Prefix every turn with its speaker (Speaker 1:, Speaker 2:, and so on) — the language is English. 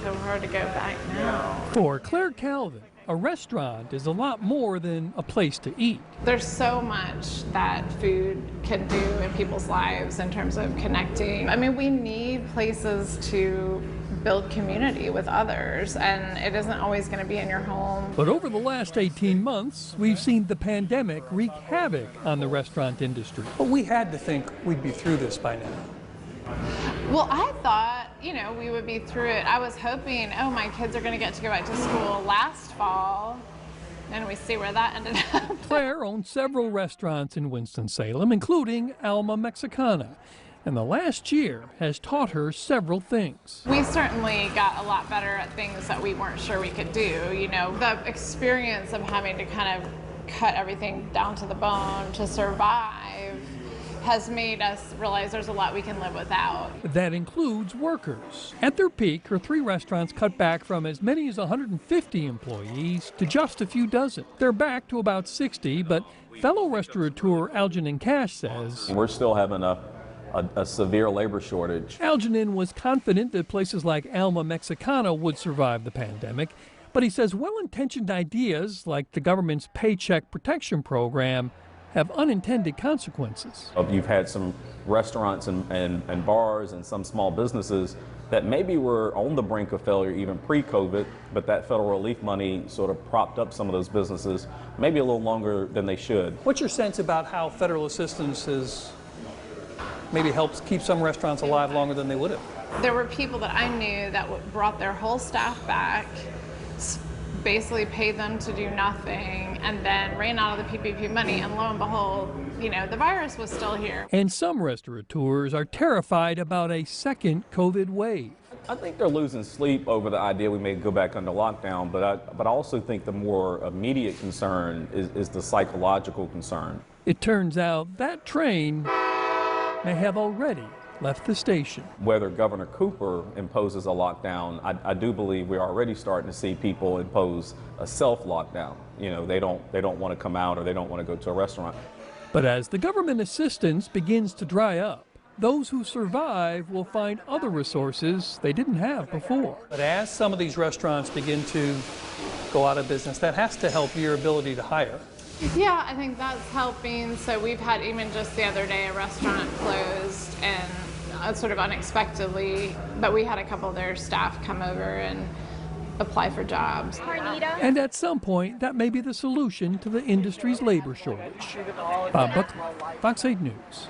Speaker 1: so hard to go back now.
Speaker 2: For Claire Calvin, a restaurant is a lot more than a place to eat.
Speaker 1: There's so much that food can do in people's lives in terms of connecting. I mean, we need places to build community with others, and it isn't always going to be in your home.
Speaker 2: But over the last 18 months, we've seen the pandemic wreak havoc on the restaurant industry.
Speaker 3: But we had to think we'd be through this by now.
Speaker 1: Well, I thought, we would be through it. I was hoping, my kids are going to get to go back to school last fall, and we see where that ended up.
Speaker 2: Claire owns several restaurants in Winston-Salem, including Alma Mexicana, and the last year has taught her several things.
Speaker 1: We certainly got a lot better at things that we weren't sure we could do. The experience of having to kind of cut everything down to the bone to survive has made us realize there's a lot we can live without.
Speaker 2: That includes workers. At their peak, her 3 restaurants cut back from as many as 150 employees to just a few dozen. They're back to about 60, but fellow restaurateur Algernon Cash says
Speaker 4: we're still having a severe labor shortage.
Speaker 2: Algernon was confident that places like Alma Mexicana would survive the pandemic, but he says well-intentioned ideas like the government's Paycheck Protection Program have unintended consequences.
Speaker 4: You've had some restaurants and bars and some small businesses that maybe were on the brink of failure even pre-COVID, but that federal relief money sort of propped up some of those businesses maybe a little longer than they should.
Speaker 3: What's your sense about how federal assistance has maybe helped keep some restaurants alive longer than they would have?
Speaker 1: There were people that I knew that brought their whole staff back, basically paid them to do nothing, and then ran out of the PPP money, and lo and behold, the virus was still here.
Speaker 2: And some restaurateurs are terrified about a second COVID wave.
Speaker 4: I think they're losing sleep over the idea we may go back under lockdown, but I also think the more immediate concern is the psychological concern.
Speaker 2: It turns out that train may have already left the station.
Speaker 4: Whether Governor Cooper imposes a lockdown, I do believe we're already starting to see people impose a self-lockdown. They don't want to come out or they don't want to go to a restaurant.
Speaker 2: But as the government assistance begins to dry up, those who survive will find other resources they didn't have before.
Speaker 3: But as some of these restaurants begin to go out of business, that has to help your ability to hire.
Speaker 1: Yeah, I think that's helping. So we've had, even just the other day, a restaurant closed, and sort of unexpectedly, but we had a couple of their staff come over and apply for jobs.
Speaker 2: And at some point, that may be the solution to the industry's labor shortage. Bob Buckley, Fox 8 News.